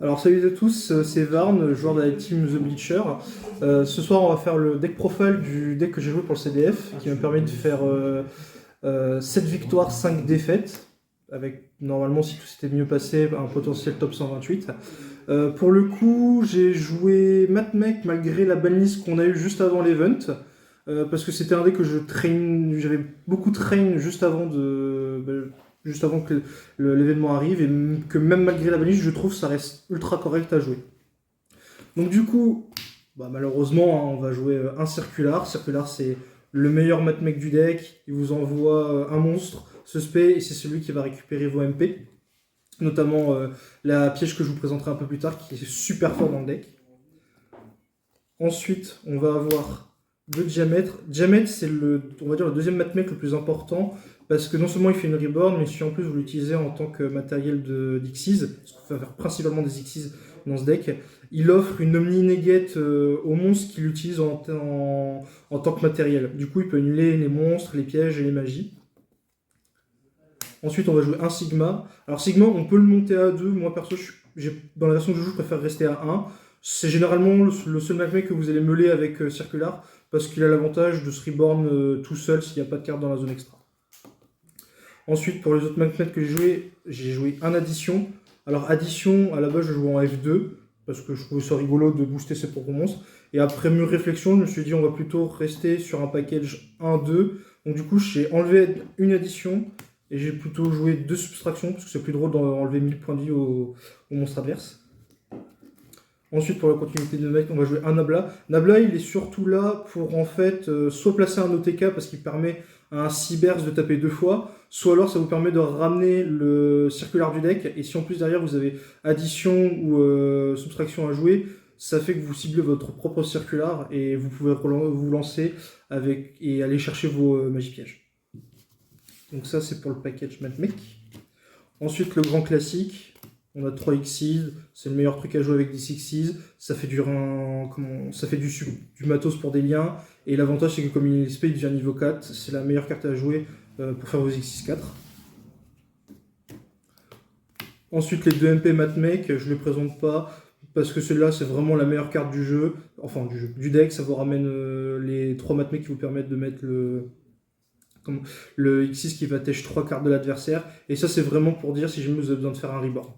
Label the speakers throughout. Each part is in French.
Speaker 1: Alors salut à tous, c'est Varn, joueur de la team The Bleacher. Ce soir on va faire le deck profile du deck que j'ai joué pour le CDF, qui me permet de faire 7 victoires, 5 défaites, avec normalement si tout s'était mieux passé, un potentiel top 128. Pour le coup j'ai joué Matmec malgré la banlist qu'on a eu juste avant l'event, parce que c'était un deck que j'avais beaucoup train juste avant que l'événement arrive, et que même malgré la banlist, je trouve que ça reste ultra correct à jouer. Donc du coup, malheureusement, hein, on va jouer un Circular. Circular, c'est le meilleur matmec du deck. Il vous envoie un monstre, ce spé, et c'est celui qui va récupérer vos MP. Notamment la piège que je vous présenterai un peu plus tard, qui est super fort dans le deck. Ensuite, on va avoir le Diamètre. Diamètre, c'est on va dire, le deuxième matmec le plus important, parce que non seulement il fait une reborn, mais si en plus vous l'utilisez en tant que matériel d'Xyz, parce qu'on va faire principalement des Xyz dans ce deck, il offre une Omni-Negate aux monstres qu'il utilise en tant que matériel. Du coup, il peut annuler les monstres, les pièges et les magies. Ensuite, on va jouer un Sigma. Alors Sigma, on peut le monter à 2. Moi, perso, dans la version que je joue, je préfère rester à 1. C'est généralement le seul matmec que vous allez meuler avec Circular, parce qu'il a l'avantage de se reborn tout seul s'il n'y a pas de carte dans la zone extra. Ensuite, pour les autres matmec que j'ai joué un Addition. Alors Addition, à la base, je jouais en F2, parce que je trouvais ça rigolo de booster ses propres monstres. Et après mûre réflexion, je me suis dit on va plutôt rester sur un package 1-2. Donc du coup, j'ai enlevé une Addition, et j'ai plutôt joué 2 subtractions, parce que c'est plus drôle d'enlever 1000 points de vie au monstre adverse. Ensuite, pour la continuité de mec, on va jouer un Nabla. Nabla, il est surtout là pour en fait soit placer un OTK parce qu'il permet à un Cybers de taper 2 fois, soit alors ça vous permet de ramener le circulaire du deck. Et si en plus derrière vous avez addition ou subtraction à jouer, ça fait que vous ciblez votre propre circulaire et vous pouvez vous lancer avec et aller chercher vos magies pièges. Donc ça c'est pour le package Matmec. Ensuite le grand classique. On a 3 Xyz, c'est le meilleur truc à jouer avec des Xyz, ça fait du matos pour des liens, et l'avantage c'est que comme il est spé, il devient niveau 4, c'est la meilleure carte à jouer pour faire vos Xyz 4. Ensuite les 2 MP Matmec, je ne les présente pas, parce que celle-là c'est vraiment la meilleure carte du jeu, enfin du deck, ça vous ramène les 3 Matmec qui vous permettent de mettre le X6 qui va tèche 3 cartes de l'adversaire, et ça c'est vraiment pour dire si jamais vous avez besoin de faire un reborn.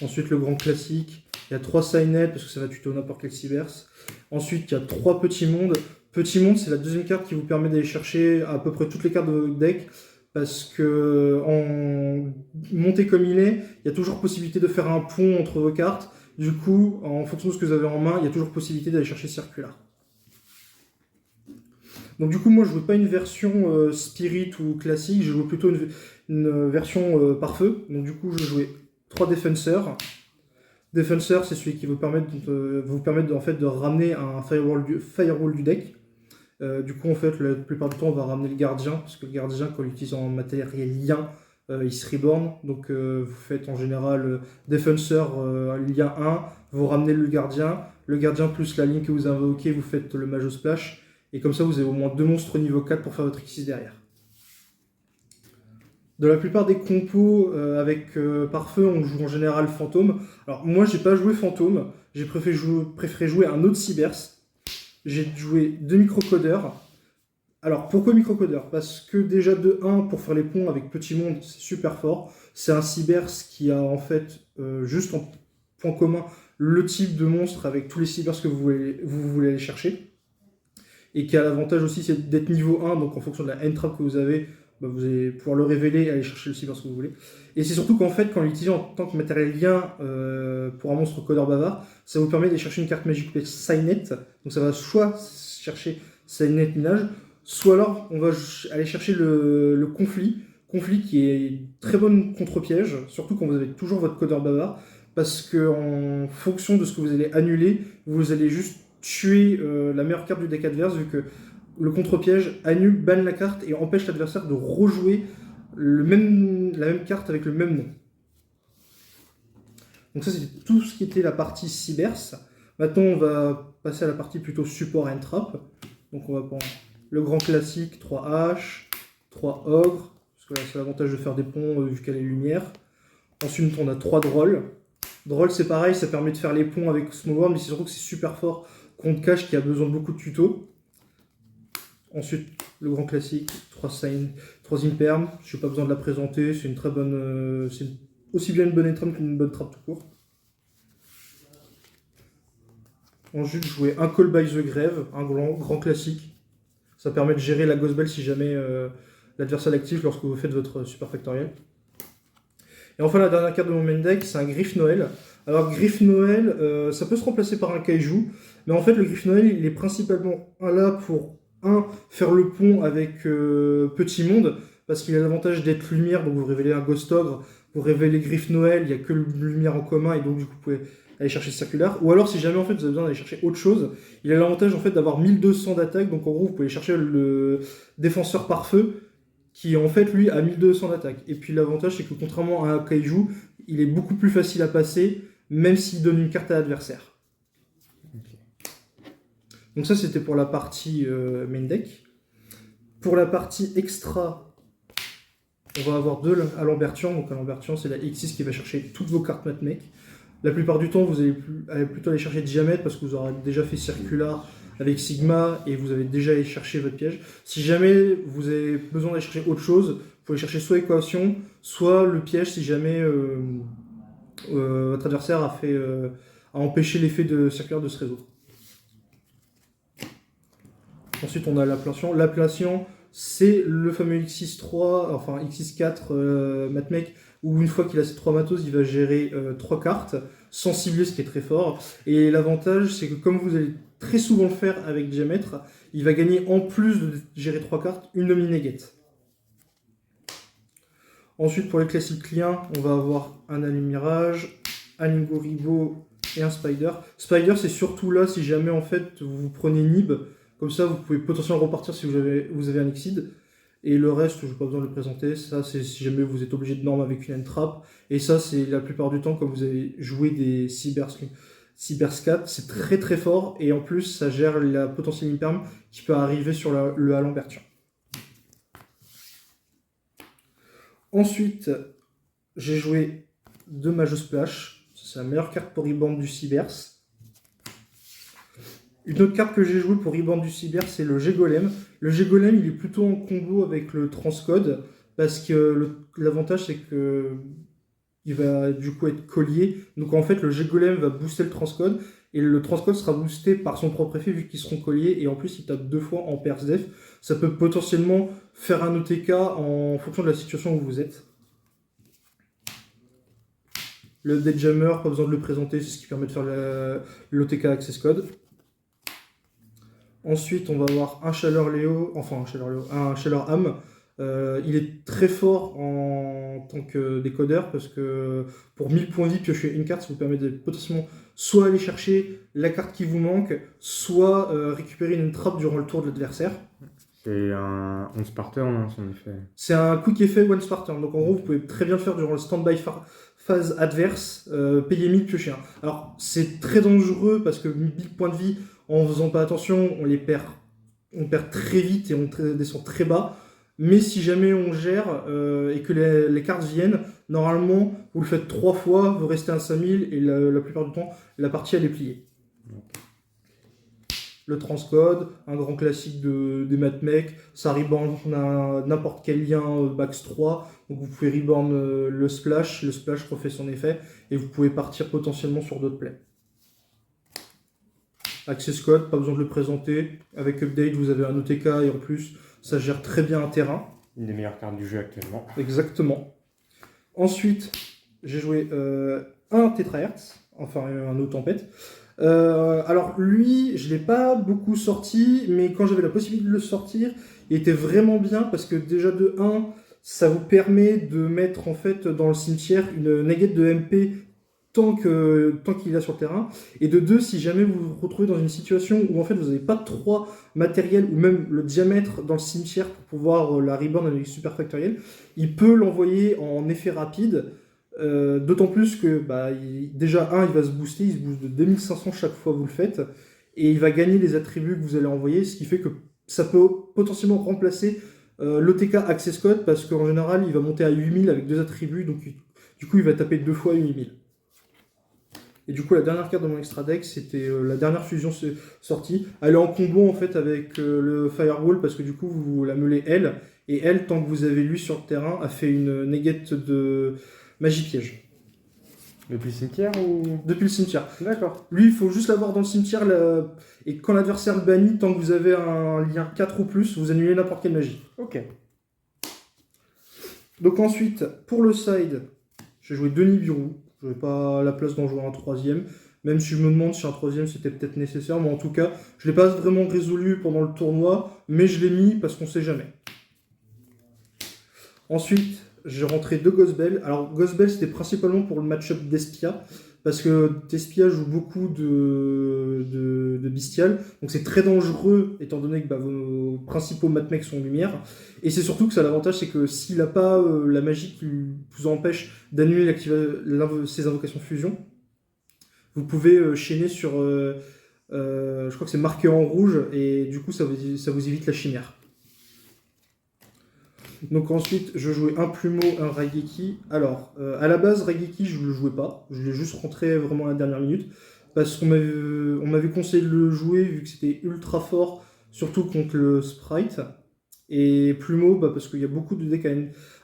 Speaker 1: Ensuite, le grand classique, il y a 3 Signet parce que ça va tuto n'importe quel Cybers. Ensuite, il y a 3 Petits Mondes. Petit Monde, c'est la deuxième carte qui vous permet d'aller chercher à peu près toutes les cartes de votre deck. Parce que en monté comme il y a toujours possibilité de faire un pont entre vos cartes. Du coup, en fonction de ce que vous avez en main, il y a toujours possibilité d'aller chercher Circular. Donc du coup, moi, je ne jouais pas une version Spirit ou classique, je jouais plutôt une version par feu. Donc du coup, je jouais 3 Defenseurs. Defenseur, c'est celui qui vous permet en fait, de ramener un firewall du deck. Du coup, en fait, la plupart du temps, on va ramener le gardien, parce que le gardien, quand on l'utilise en matériel lien, il se reborn. Donc, vous faites en général Defenseur lien 1, vous ramenez le gardien plus la ligne que vous invoquez, vous faites le Majo Splash. Et comme ça, vous avez au moins 2 monstres niveau 4 pour faire votre X6 derrière. De la plupart des compos avec pare-feu, on joue en général Fantôme. Alors moi, j'ai pas joué Fantôme, j'ai préféré jouer un autre Cybers. J'ai joué 2 microcodeurs. Alors pourquoi microcodeurs? Parce que déjà de 1, pour faire les ponts avec Petit Monde, c'est super fort. C'est un Cybers qui a en fait juste en point commun le type de monstre avec tous les Cybers que vous voulez aller chercher. Et qui a l'avantage aussi c'est d'être niveau 1, donc en fonction de la end-trap que vous avez, vous allez pouvoir le révéler et aller chercher le Cyber ce que vous voulez. Et c'est surtout qu'en fait, quand l'utilisez en tant que matériel lien pour un monstre codeur bavard, ça vous permet d'aller chercher une carte magique Signet. Donc ça va soit chercher Signet Minage, soit alors on va aller chercher le conflit. Conflit qui est très bonne contre-piège, surtout quand vous avez toujours votre codeur bavard, parce que en fonction de ce que vous allez annuler, vous allez juste tuer la meilleure carte du deck adverse, vu que le contre-piège annule, banne la carte et empêche l'adversaire de rejouer la même carte avec le même nom. Donc ça c'était tout ce qui était la partie Cybers. Maintenant on va passer à la partie plutôt support and trap. Donc on va prendre le grand classique, 3 H, 3 Ogres, parce que là c'est l'avantage de faire des ponts vu qu'elle est lumière. Ensuite, on a 3 drôles. Droll, c'est pareil, ça permet de faire les ponts avec Small World, mais c'est surtout que c'est super fort contre Cash qui a besoin de beaucoup de tutos. Ensuite, le grand classique, 3 Sign, 3 Imperm. Je n'ai pas besoin de la présenter, c'est une très bonne. C'est aussi bien une bonne entrame qu'une bonne trappe tout court. Ensuite, jouer un Call by the Grave, un grand classique. Ça permet de gérer la Ghost Bell si jamais l'adversaire l'active lorsque vous faites votre Super Factoriel. Et enfin, la dernière carte de mon main deck, c'est un Griffe Noël. Alors, Griffe Noël, ça peut se remplacer par un Kaiju, mais en fait, le Griffe Noël, il est principalement là pour, faire le pont avec Petit Monde, parce qu'il a l'avantage d'être lumière, donc vous révélez un Ghost Ogre, vous révélez Griffe Noël, il n'y a que lumière en commun, et donc du coup, vous pouvez aller chercher Circular. Ou alors, si jamais en fait, vous avez besoin d'aller chercher autre chose, il a l'avantage en fait d'avoir 1200 d'attaque, donc en gros, vous pouvez chercher le défenseur par feu, qui en fait lui a 1200 d'attaque. Et puis l'avantage c'est que contrairement à un Kaiju, il est beaucoup plus facile à passer, même s'il donne une carte à l'adversaire. Okay. Donc ça c'était pour la partie main deck. Pour la partie extra, on va avoir 2 Alambertian. Donc Alambertian c'est la X6 qui va chercher toutes vos cartes Matmec. La plupart du temps vous allez plutôt aller chercher Diamètre parce que vous aurez déjà fait Circular avec Sigma et vous avez déjà allé chercher votre piège. Si jamais vous avez besoin d'aller chercher autre chose, vous pouvez chercher soit Équation, soit le piège si jamais votre adversaire a empêché l'effet de Circulaire de se résoudre. Ensuite on a l'appellation. L'appellation c'est le fameux X6-3, enfin X6-4 Matmec, où une fois qu'il a ces 3 matos, il va gérer 3 cartes, sans cibler, ce qui est très fort. Et l'avantage, c'est que comme vous allez très souvent le faire avec Diamètre, il va gagner, en plus de gérer 3 cartes, une Omni-Negate. Ensuite, pour les classiques clients, on va avoir un Allume-Mirage, un Lingoribo et un Spider. Spider, c'est surtout là si jamais en fait vous prenez Nib, comme ça vous pouvez potentiellement repartir si vous avez un Exceed. Et le reste, je n'ai pas besoin de le présenter, ça c'est si jamais vous êtes obligé de norme avec une entrap. Et ça c'est la plupart du temps quand vous avez joué des Cyberscat, c'est très très fort. Et en plus ça gère la potentielle imperm qui peut arriver sur le Alambertian. Ensuite, j'ai joué 2 Majo Splash, c'est la meilleure carte pour Reborn du Cybers. Une autre carte que j'ai jouée pour Reborn du Cyber, c'est le G-Golem. Le G-Golem, il est plutôt en combo avec le Transcode, parce que l'avantage, c'est que il va du coup être collier. Donc en fait, le G-Golem va booster le Transcode, et le Transcode sera boosté par son propre effet, vu qu'ils seront colliés, et en plus, il tape 2 fois en Perse Def. Ça peut potentiellement faire un OTK en fonction de la situation où vous êtes. Le Deadjammer, pas besoin de le présenter, c'est ce qui permet de faire l'OTK Access Code. Ensuite, on va avoir un Chaleur Léo, un Chaleur Âme. Il est très fort en tant que décodeur parce que pour 1000 points de vie, piocher une carte, ça vous permet de potentiellement soit aller chercher la carte qui vous manque, soit récupérer une trappe durant le tour de l'adversaire.
Speaker 2: C'est un on-sparter, non, son effet.
Speaker 1: C'est un quick effet one-sparter. Donc en gros, vous pouvez très bien le faire durant le stand-by phase adverse, payer 1000, piocher 1. Alors c'est très dangereux parce que 1000 points de vie, en faisant pas attention, on perd très vite et on descend très bas. Mais si jamais on gère et que les cartes viennent, normalement, vous le faites 3 fois, vous restez à 5000 et la plupart du temps, la partie elle est pliée. Le Transcode, un grand classique des Matmec, ça reborn n'importe quel lien Bax 3, donc vous pouvez reborn le splash refait son effet, et vous pouvez partir potentiellement sur d'autres plays. Access Code, pas besoin de le présenter, avec Update vous avez un OTK et en plus ça gère très bien un terrain.
Speaker 2: Une des meilleures cartes du jeu actuellement.
Speaker 1: Exactement. Ensuite, j'ai joué un Tetrahertz, enfin un autre Tempête. Alors lui, je ne l'ai pas beaucoup sorti, mais quand j'avais la possibilité de le sortir, il était vraiment bien parce que déjà de 1, ça vous permet de mettre en fait dans le cimetière une negate de MP tant qu'il est sur le terrain, et de 2, si jamais vous vous retrouvez dans une situation où en fait vous n'avez pas 3 matériels ou même le diamètre dans le cimetière pour pouvoir la reborn avec Super Factoriel, il peut l'envoyer en effet rapide. D'autant plus que déjà il va se booster, il se booste de 2500 chaque fois que vous le faites, et il va gagner les attributs que vous allez envoyer, ce qui fait que ça peut potentiellement remplacer l'OTK Access Code, parce qu'en général il va monter à 8000 avec 2 attributs, donc Du coup, il va taper 2 fois 8000. Et du coup, la dernière carte de mon extra deck, c'était la dernière fusion sortie. Elle est en combo en fait avec le Firewall parce que du coup, vous la meulez elle. Et elle, tant que vous avez lui sur le terrain, a fait une négate de magie piège.
Speaker 2: Depuis le cimetière ou...
Speaker 1: Depuis le cimetière.
Speaker 2: D'accord.
Speaker 1: Lui, il faut juste l'avoir dans le cimetière. Et quand l'adversaire le bannit, tant que vous avez un lien 4 ou plus, vous annulez n'importe quelle magie.
Speaker 2: Ok.
Speaker 1: Donc ensuite, pour le side, j'ai joué 2 Nibiru. Je n'avais pas la place d'en jouer un troisième. Même si je me demande si un troisième c'était peut-être nécessaire. Mais en tout cas, je ne l'ai pas vraiment résolu pendant le tournoi. Mais je l'ai mis parce qu'on ne sait jamais. Ensuite, j'ai rentré 2 Ghostbell. Alors Ghostbell, c'était principalement pour le match-up d'Espia. Parce que Despia joue beaucoup de Bestial. Donc c'est très dangereux, étant donné que vos principaux matmecs sont en lumière. Et c'est surtout que ça a l'avantage, c'est que s'il n'a pas la magie qui vous empêche d'annuler ses invocations fusion, vous pouvez chaîner sur... je crois que c'est marqué en rouge, et du coup ça vous évite la chimère. Donc ensuite, je jouais un Plumeau, un Raigeki. Alors, à la base, Raigeki, je ne le jouais pas. Je l'ai juste rentré vraiment à la dernière minute. Parce qu'on m'avait conseillé de le jouer, vu que c'était ultra fort, surtout contre le Sprite. Et Plumeau, parce qu'il y a beaucoup de decks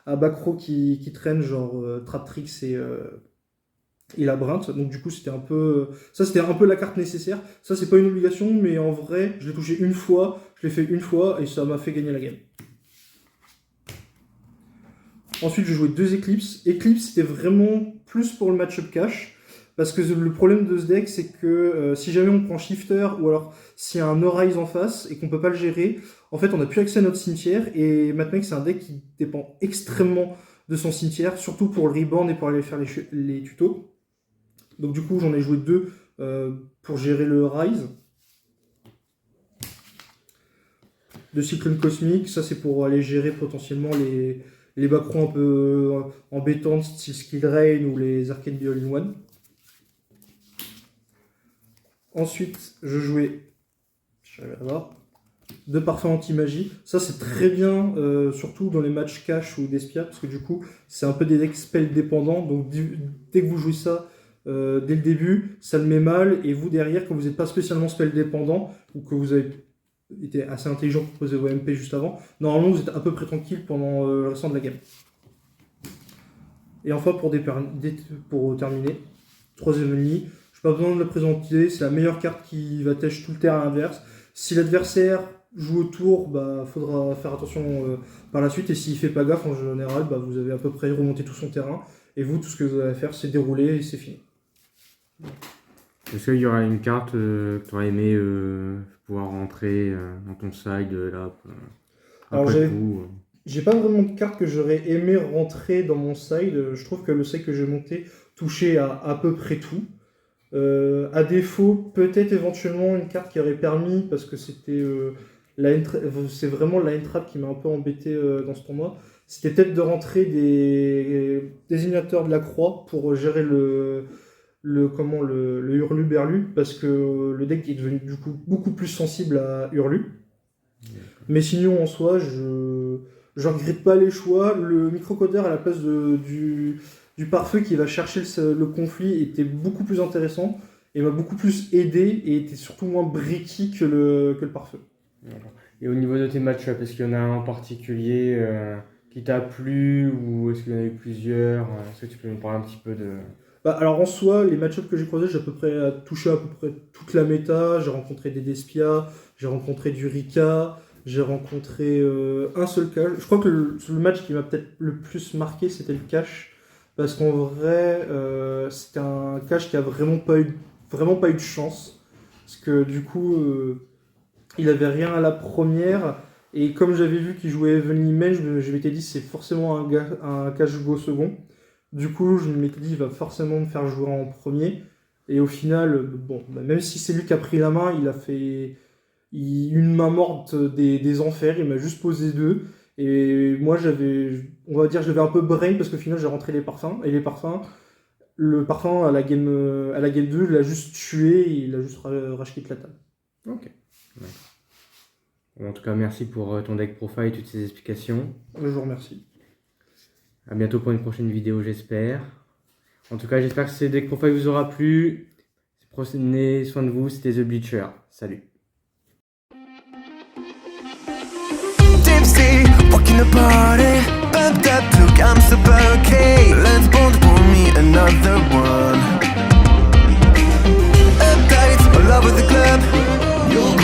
Speaker 1: à Bacro qui traînent, genre Traptrix et Labyrinthe. Donc du coup, c'était un peu... Ça, c'était un peu la carte nécessaire. Ça, c'est pas une obligation, mais en vrai, je l'ai touché une fois, je l'ai fait une fois, et ça m'a fait gagner la game. Ensuite, je jouais 2 Eclipse. Eclipse, c'était vraiment plus pour le match-up cash. Parce que le problème de ce deck, c'est que si jamais on prend Shifter, ou alors s'il y a un No-Rise en face et qu'on peut pas le gérer, en fait, on n'a plus accès à notre cimetière. Et maintenant, c'est un deck qui dépend extrêmement de son cimetière, surtout pour le reborn et pour aller faire les tutos. Donc du coup, j'en ai joué 2 pour gérer le Rise. De Cyclone Cosmique, ça c'est pour aller gérer potentiellement les Backrons un peu embêtants, style Skill Rain ou les Arcane Be All-in-One. Ensuite, je jouais, j'arrive à voir, 2 parfums anti-magie. Ça c'est très bien, surtout dans les matchs cash ou d'Espia, parce que du coup, c'est un peu des decks spell dépendants. Donc dès que vous jouez ça, dès le début, ça le met mal. Et vous derrière, quand vous n'êtes pas spécialement spell dépendant, ou que vous avez été assez intelligent pour poser vos MP juste avant, normalement vous êtes à peu près tranquille pendant le restant de la game. Et enfin, pour terminer, troisième ennemi, je n'ai pas besoin de le présenter, c'est la meilleure carte qui va tèche tout le terrain inverse. Si l'adversaire joue au tour, faudra faire attention par la suite, et s'il fait pas gaffe en général, vous avez à peu près remonté tout son terrain, et vous, tout ce que vous avez à faire, c'est dérouler et c'est fini.
Speaker 2: Est-ce qu'il y aura une carte que tu aurais aimé pouvoir rentrer dans ton side là
Speaker 1: Alors,
Speaker 2: après coup
Speaker 1: j'ai pas vraiment de carte que j'aurais aimé rentrer dans mon side. Je trouve que le side que j'ai monté touchait à peu près tout. À défaut, peut-être éventuellement une carte qui aurait permis, parce que c'était c'est vraiment la trap qui m'a un peu embêté dans ce tournoi. C'était peut-être de rentrer des désignateurs de la croix pour gérer le Hurlu-Berlu, parce que le deck est devenu du coup beaucoup plus sensible à Hurlu. Mais sinon, en soi, je regrette pas les choix. Le microcodeur à la place du pare-feu qui va chercher le conflit était beaucoup plus intéressant et m'a beaucoup plus aidé et était surtout moins bricky que le pare-feu.
Speaker 2: Et au niveau de tes match-up, est-ce qu'il y en a un en particulier qui t'a plu ou est-ce qu'il y en a eu plusieurs Est-ce que tu peux nous parler un petit peu de...
Speaker 1: Alors en soi, les match-ups que j'ai croisés, j'ai touché à peu près toute la méta. J'ai rencontré des Despia, j'ai rencontré du Rika, j'ai rencontré un seul cache. Je crois que le match qui m'a peut-être le plus marqué, c'était le cache. Parce qu'en vrai, c'était un cache qui a vraiment pas eu de chance. Parce que du coup, il avait rien à la première. Et comme j'avais vu qu'il jouait Heavenly Mage, je m'étais dit c'est forcément un cache go second. Du coup, je m'étais dit, il va forcément me faire jouer en premier. Et au final, même si c'est lui qui a pris la main, il a fait une main morte des enfers. Il m'a juste posé 2. Et moi, on va dire, je l'avais un peu brain parce qu'au final, j'ai rentré les parfums. Et les parfums, le parfum à la game 2, il l'a juste tué et il a juste rage quitté la table.
Speaker 2: Ok. D'accord. En tout cas, merci pour ton deck profile et toutes ces explications.
Speaker 1: Je vous remercie.
Speaker 2: À bientôt pour une prochaine vidéo, j'espère. En tout cas, j'espère que ces decks profile vous aura plu. Prenez soin de vous, c'était The Bleacher. Salut.
Speaker 3: Tipsy, walking the party, bumped up, look, I'm super okay. Let's bond for me another one. Uptight, in love with the club. You're